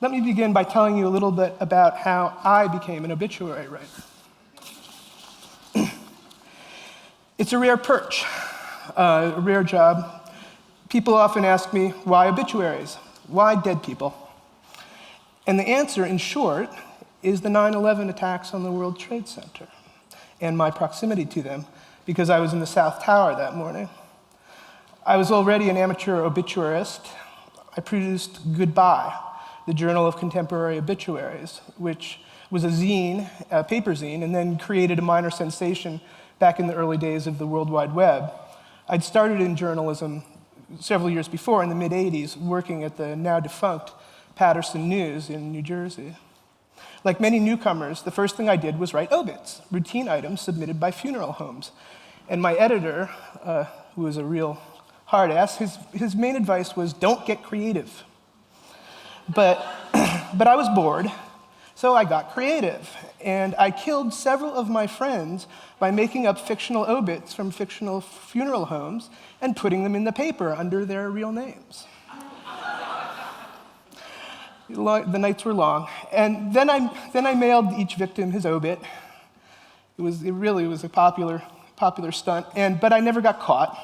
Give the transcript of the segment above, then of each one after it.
Let me begin by telling you a little bit about how I became an obituary writer. It's a rare perch, a rare job. People often ask me, why obituaries? Why dead people? And the answer, in short, is the 9/11 attacks on the World Trade Center and my proximity to them, because I was in the South Tower that morning. I was already an amateur obituarist. I produced Goodbye, the Journal of Contemporary Obituaries, which was a zine, a paper zine, and then created a minor sensation back in the early days of the World Wide Web. I'd started in journalism several years before, in the mid-'80s, working at the now-defunct Patterson News in New Jersey. Like many newcomers, the first thing I did was write obits, routine items submitted by funeral homes. And my editor, who was a real hard-ass, his main advice was, don't get creative. But I was bored, so I got creative. And I killed several of my friends by making up fictional obits from fictional funeral homes and putting them in the paper under their real names. The nights were long. And then I mailed each victim his obit. It really was a popular stunt, but I never got caught.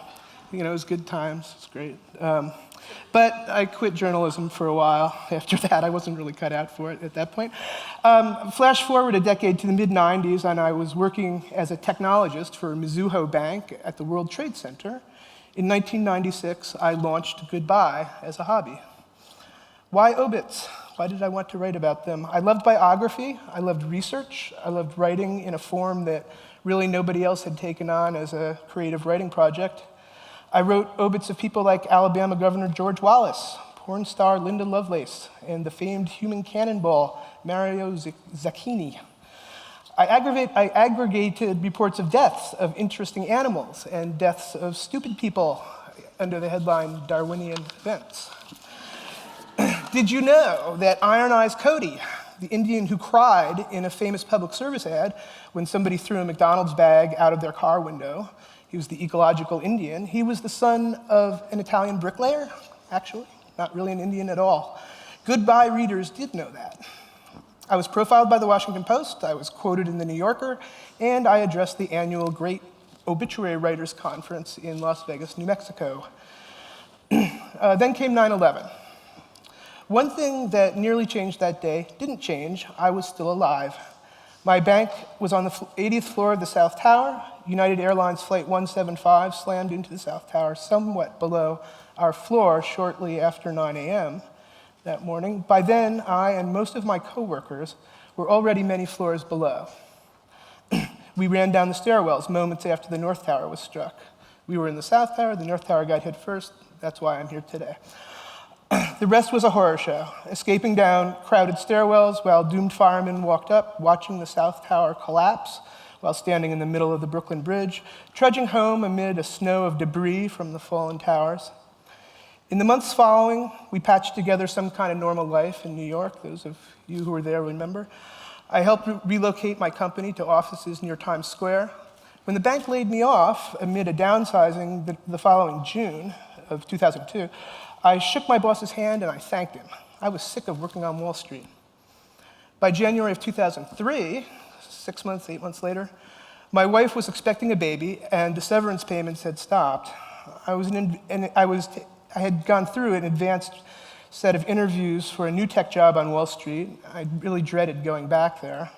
You know, it was good times, it was great. But I quit journalism for a while after that. I wasn't really cut out for it at that point. Flash forward a decade to the mid-'90s, and I was working as a technologist for Mizuho Bank at the World Trade Center. In 1996, I launched Goodbye as a hobby. Why obits? Why did I want to write about them? I loved biography, I loved research, I loved writing in a form that really nobody else had taken on as a creative writing project. I wrote obits of people like Alabama Governor George Wallace, porn star Linda Lovelace, and the famed human cannonball Mario Zacchini. I aggregated reports of deaths of interesting animals and deaths of stupid people under the headline Darwinian Events. Did you know that Iron Eyes Cody, the Indian who cried in a famous public service ad when somebody threw a McDonald's bag out of their car window, he was the ecological Indian, he was the son of an Italian bricklayer, actually, not really an Indian at all. Goodbye readers did know that. I was profiled by the Washington Post, I was quoted in the New Yorker, and I addressed the annual Great Obituary Writers Conference in Las Vegas, New Mexico. Then came 9/11. One thing that nearly changed that day didn't change. I was still alive. My bank was on the 80th floor of the South Tower. United Airlines Flight 175 slammed into the South Tower somewhat below our floor shortly after 9 a.m. that morning. By then, I and most of my coworkers were already many floors below. We ran down the stairwells moments after the North Tower was struck. We were in the South Tower, the North Tower got hit first. That's why I'm here today. The rest was a horror show, escaping down crowded stairwells while doomed firemen walked up, watching the South Tower collapse while standing in the middle of the Brooklyn Bridge, trudging home amid a snow of debris from the fallen towers. In the months following, we patched together some kind of normal life in New York. Those of you who were there remember. I helped relocate my company to offices near Times Square. When the bank laid me off amid a downsizing the following June of 2002, I shook my boss's hand and I thanked him. I was sick of working on Wall Street. By January of 2003, 8 months later, my wife was expecting a baby and the severance payments had stopped. I had gone through an advanced set of interviews for a new tech job on Wall Street. I really dreaded going back there.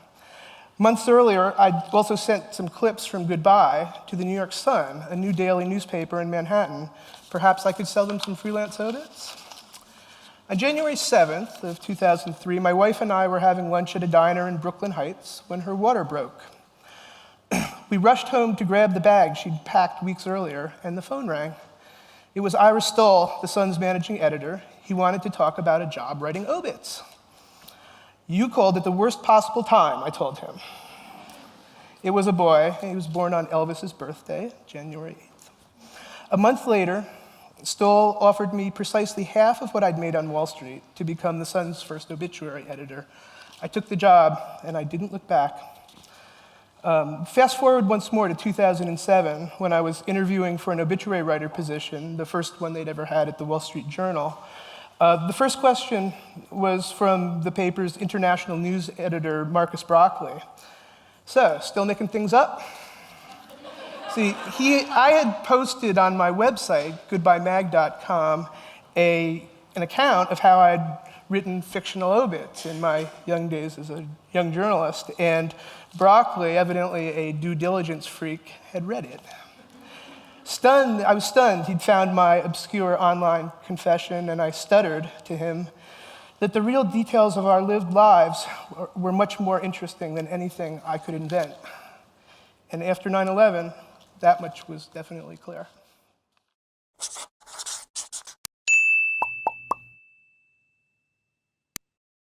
Months earlier, I'd also sent some clips from Goodbye to the New York Sun, a new daily newspaper in Manhattan. Perhaps I could sell them some freelance obits? On January 7th of 2003, my wife and I were having lunch at a diner in Brooklyn Heights when her water broke. We rushed home to grab the bag she'd packed weeks earlier, and the phone rang. It was Ira Stoll, the Sun's managing editor. He wanted to talk about a job writing obits. You called at the worst possible time, I told him. It was a boy. He was born on Elvis's birthday, January 8th. A month later, Stoll offered me precisely half of what I'd made on Wall Street to become the Sun's first obituary editor. I took the job, and I didn't look back. Fast forward once more to 2007, when I was interviewing for an obituary writer position, the first one they'd ever had at the Wall Street Journal. The first question was from the paper's international news editor, Marcus Broccoli. So, still making things up? See, I had posted on my website, goodbyemag.com, an account of how I'd written fictional obits in my young days as a young journalist, and Broccoli, evidently a due diligence freak, had read it. I was stunned. He'd found my obscure online confession, and I stuttered to him that the real details of our lived lives were much more interesting than anything I could invent. And after 9/11, that much was definitely clear.